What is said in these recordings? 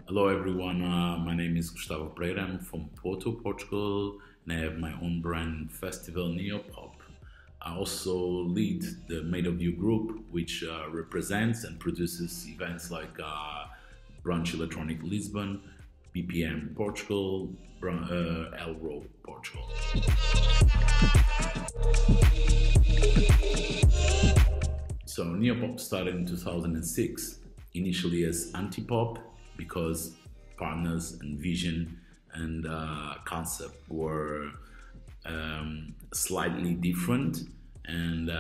Hello everyone, my name is Gustavo Pereira. I'm from Porto, Portugal, and I have my own brand festival Neopop. I also lead the Made of You group, which represents and produces events like Brunch Electronic Lisbon, BPM Portugal, Elro Portugal. So Neopop started in 2006, initially as anti-pop, because partners and vision and concept were slightly different, and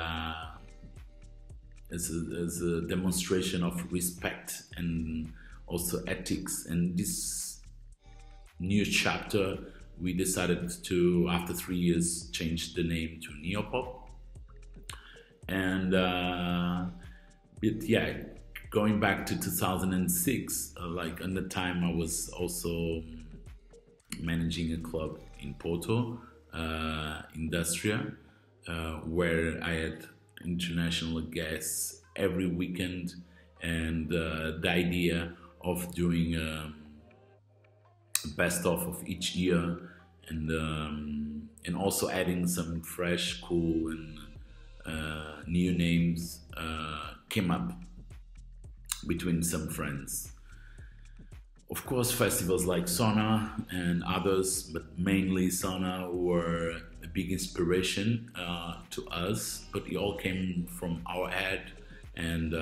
as a demonstration of respect and also ethics. And this new chapter, we decided to, after 3 years, change the name to Neopop. And but yeah, going back to 2006, like at the time I was also managing a club in Porto, Industria, where I had international guests every weekend, and the idea of doing best of each year, and also adding some fresh, cool, and new names came up between some friends. Of course, festivals like Sauna and others, but mainly Sauna, were a big inspiration to us. But it all came from our head, and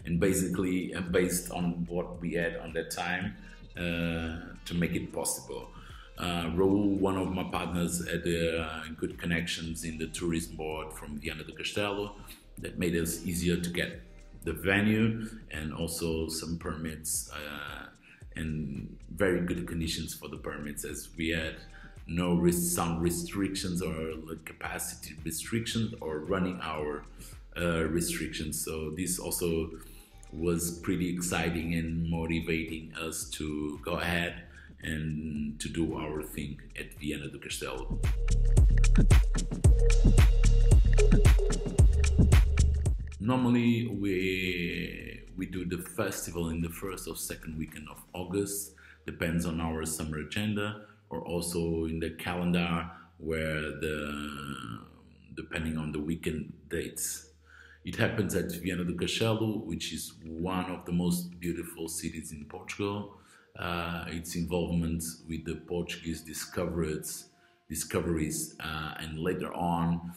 and basically based on what we had on that time to make it possible. Raul, one of my partners, had good connections in the tourism board from Viana do Castelo that made us easier to get the venue, and also some permits, and very good conditions for the permits, as we had no sound restrictions or capacity restrictions or running hour restrictions. So this also was pretty exciting and motivating us to go ahead and to do our thing at Viana do Castelo. Normally we do the festival in the first or second weekend of August, depends on our summer agenda, or also in the calendar, where depending on the weekend dates. It happens at Viana do Castelo, which is one of the most beautiful cities in Portugal. Its involvement with the Portuguese discoveries, and later on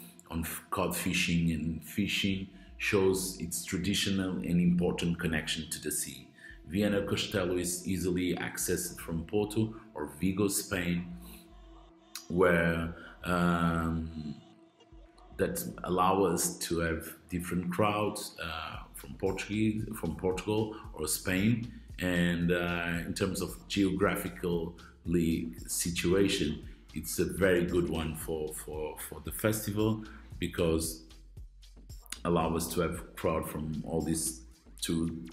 cod fishing and fishing, shows its traditional and important connection to the sea. Viana do Castelo is easily accessed from Porto or Vigo, Spain, where that allow us to have different crowds from Portugal or Spain. And in terms of geographically situation, it's a very good one for the festival, because allow us to have crowd from all these two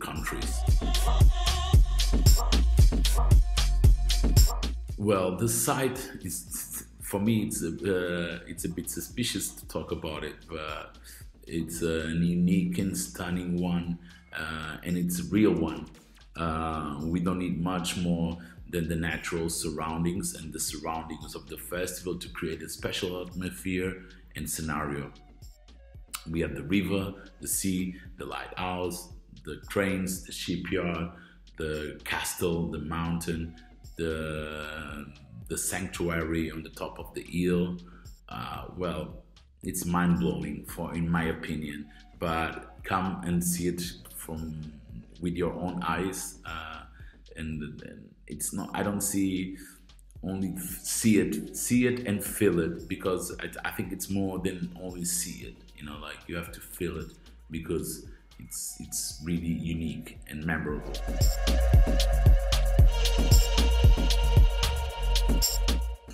countries. Well, the site is, for me, it's a bit suspicious to talk about it, but it's an unique and stunning one, and it's a real one. We don't need much more than the natural surroundings and the surroundings of the festival to create a special atmosphere and scenario. We have the river, the sea, the lighthouse, the trains, the shipyard, the castle, the mountain, the sanctuary on the top of the hill. Well, it's mind-blowing, in my opinion, but come and see it with your own eyes, and it's not, I don't see only see it and feel it, because I think it's more than only see it, like you have to feel it, because it's really unique and memorable.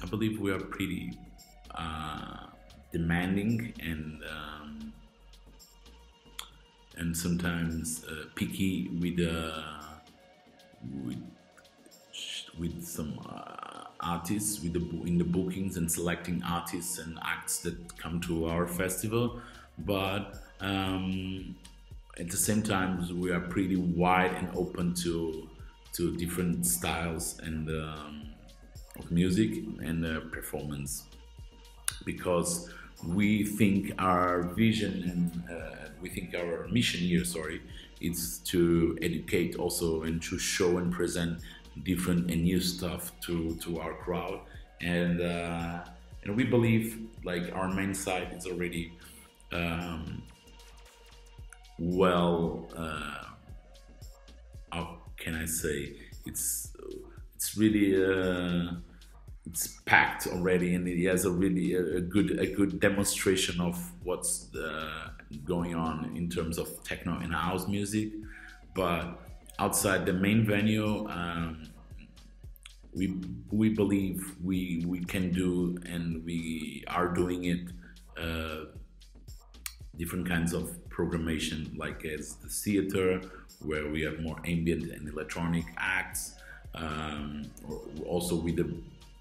I believe we are pretty demanding and sometimes picky with some artists in the bookings, and selecting artists and acts that come to our festival. But at the same time, we are pretty wide and open to different styles and of music and performance, because we think our vision and we think our mission here, sorry, is to educate also and to show and present different and new stuff to our crowd, and we believe like our main site is already um, well, how can I say, it's really it's packed already, and it has a really a good demonstration of what's going on in terms of techno and house music. But outside the main venue, we believe we can do, and we are doing it, uh, different kinds of programmation, like as the theater, where we have more ambient and electronic acts, also with a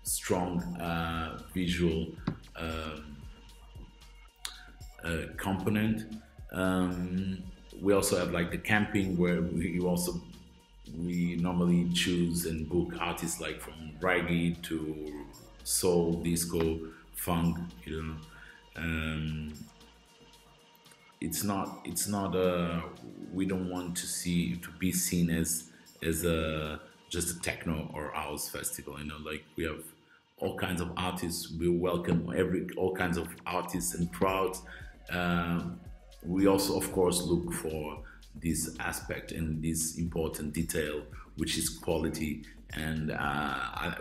strong visual um, component. We also have like the camping, where we normally choose and book artists like from reggae to soul, disco, funk, you know. Um, it's not we don't want to be seen as a just a techno or house festival, you know. Like, we have all kinds of artists, we welcome every all kinds of artists and crowds. um, we also of course look for this aspect and this important detail, which is quality. And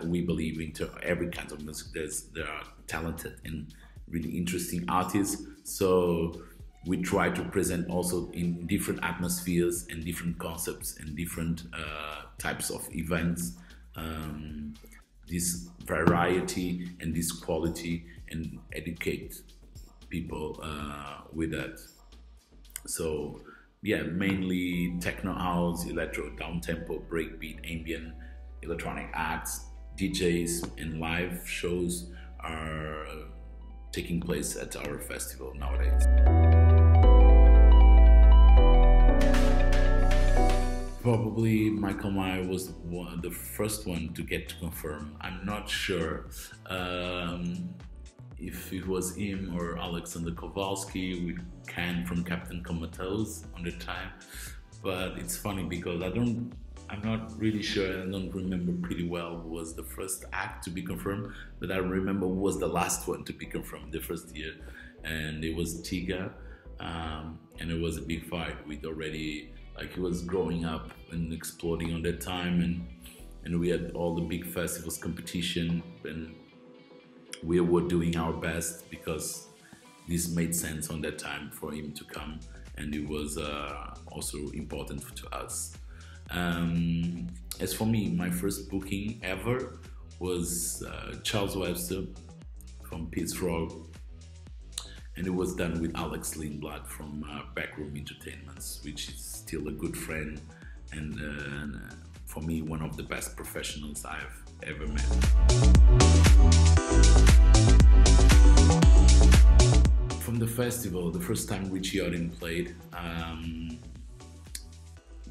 we believe into every kind of music there are talented and really interesting artists. So we try to present also in different atmospheres and different concepts and different types of events, um, this variety and this quality, and educate people with that. So yeah, mainly techno house, electro, down tempo, breakbeat, ambient, electronic acts, DJs, and live shows are taking place at our festival nowadays. Probably Michael Meyer was the first one to get to confirm. I'm not sure if it was him or Alexander Kowalski with Ken from Captain Comatose on the time. But it's funny because I'm not really sure. I don't remember pretty well who was the first act to be confirmed, but I remember who was the last one to be confirmed the first year, and it was Tiga. And it was a big fight with already, like, he was growing up and exploding on that time, and we had all the big festivals competition, and we were doing our best because this made sense on that time for him to come, and it was also important to us. As for me, my first booking ever was Charles Webster from Peace Rock, and it was done with Alex Lindblad from Backroom Entertainments, which is still a good friend, and for me, one of the best professionals I've ever met. From the festival, the first time Richie Oden played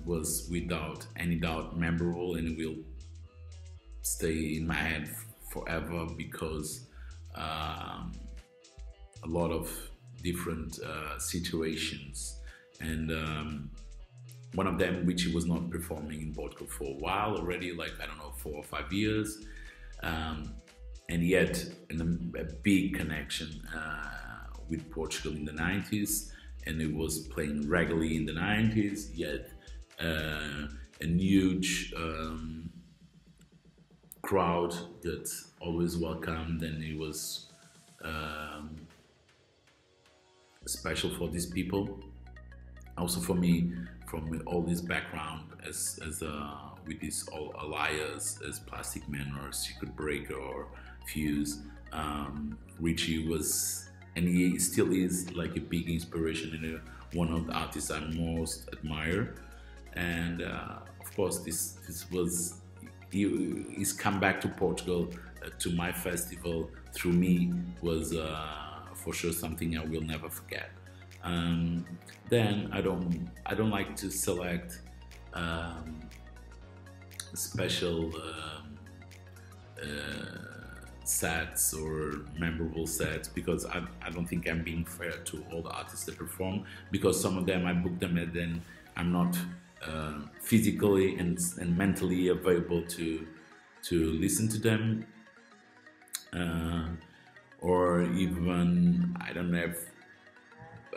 was without any doubt memorable, and it will stay in my head forever, because a lot of different situations, and one of them, Richie was not performing in Portugal for a while already, like, I don't know, 4 or 5 years, and yet a big connection with Portugal in the 90s, and it was playing regularly in the 90s, yet a huge crowd that always welcomed, and it was special for these people. Also for me, from all this background as with this all Elias, as Plastic Man or Secret Breaker or Fuse, Richie was, and he still is, like a big inspiration and one of the artists I most admire. And of course, this was his comeback to Portugal, to my festival through me, was for sure something I will never forget. Um, then I don't like to select um, special sets or memorable sets, because I don't think I'm being fair to all the artists that perform, because some of them I book them and then I'm not physically and mentally available to listen to them, uh, or even I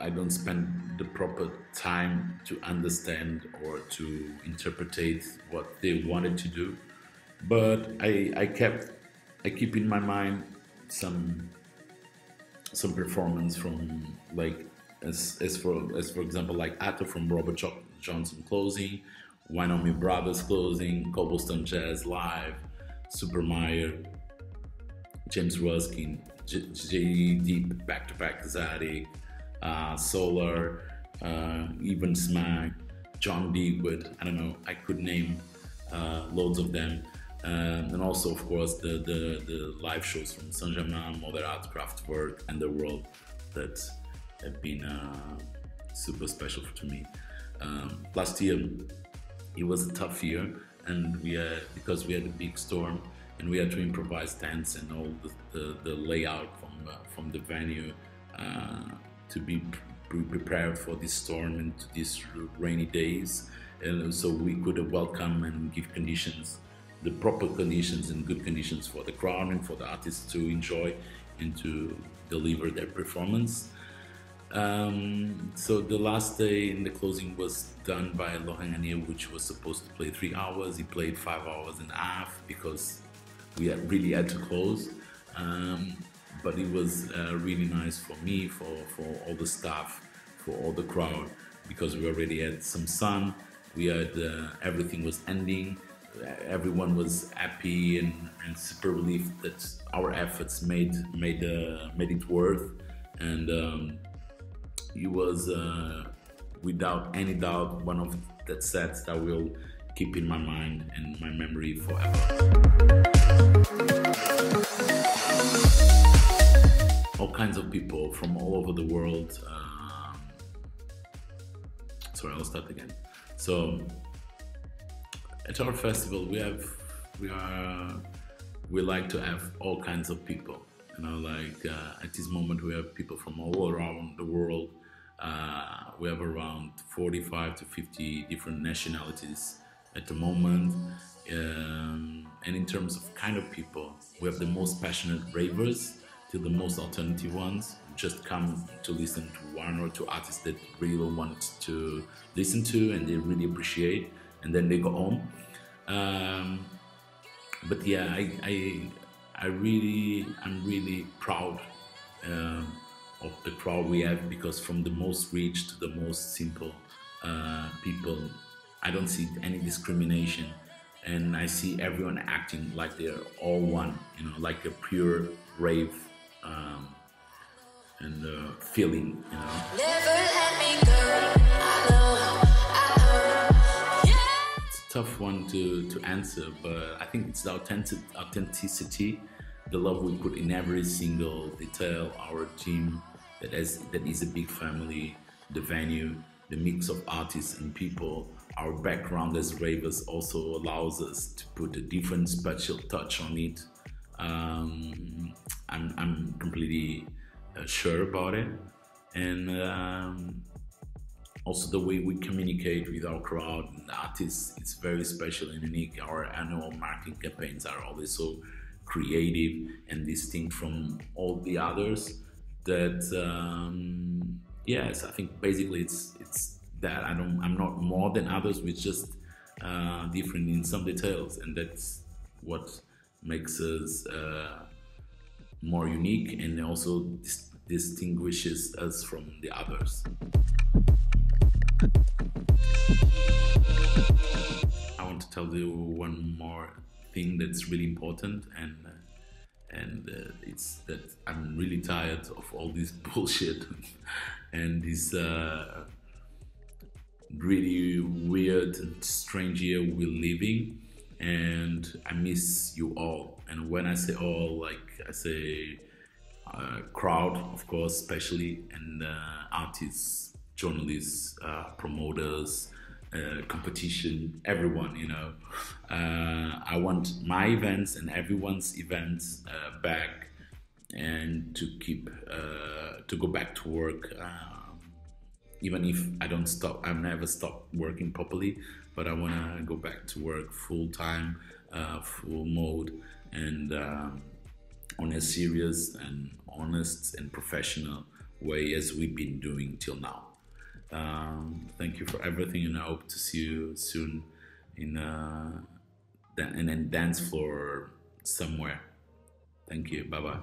don't spend the proper time to understand or to interpret what they wanted to do. But I keep in my mind some performance from, like, as for example, like Atto from Johnson closing, Wine on Me Brothers closing, Cobblestone Jazz live, Super Meyer, James Ruskin, J Deep back to back Zadig, Solar, even Smack, John Deepwood. I don't know. I could name loads of them. And also, of course, the live shows from Saint Germain, Modern Art, Kraftwerk, and the World that have been super special to me. Last year, it was a tough year, and because we had a big storm, and we had to improvise tents and all the layout from the venue to be prepared for this storm and to these rainy days, and so we could welcome and give conditions, the proper conditions and good conditions for the crowd and for the artists to enjoy and to deliver their performance. So the last day in the closing was done by Laurent Garnier, which was supposed to play 3 hours. He played 5 hours and a half because we really had to close. But it was really nice for me, for all the staff, for all the crowd, because we already had some sun. We had everything was ending. Everyone was happy and super relieved that our efforts made it worth. And it was without any doubt one of that sets that will keep in my mind and my memory forever. All kinds of people from all over the world. Sorry, I'll start again. So at our festival, we like to have all kinds of people. You know, like at this moment we have people from all around the world. We have around 45 to 50 different nationalities at the moment. And in terms of kind of people, we have the most passionate ravers to the most alternative ones, who just come to listen to one or two artists that really want to listen to and they really appreciate, and then they go home. But yeah, I'm really proud of the crowd we have, because from the most rich to the most simple people, I don't see any discrimination, and I see everyone acting like they're all one, you know, like a pure rave and feeling, you know. Never let me go. It's a tough one to answer, but I think it's the authenticity, the love we put in every single detail, our team that is a big family, the venue, the mix of artists and people, our background as ravers also allows us to put a different special touch on it. I'm completely sure about it, and also the way we communicate with our crowd and artists, it's very special and unique. Our annual marketing campaigns are always so creative and distinct from all the others that yes, I think basically it's that I'm not more than others, we're just different in some details, and that's what makes us more unique and also distinguishes us from the others. I want to tell you one more thing that's really important, and it's that I'm really tired of all this bullshit and this really weird and strange year we're living, and I miss you all. And when I say all, like I say crowd, of course, especially, and artists, journalists, promoters, competition, everyone, you know. I want my events and everyone's events back, and to keep to go back to work. Even if I don't stop, I've never stopped working properly, but I want to go back to work full time, full mode, and on a serious and honest and professional way as we've been doing till now. Thank you for everything, and I hope to see you soon in in a dance floor somewhere. Thank you. Bye bye.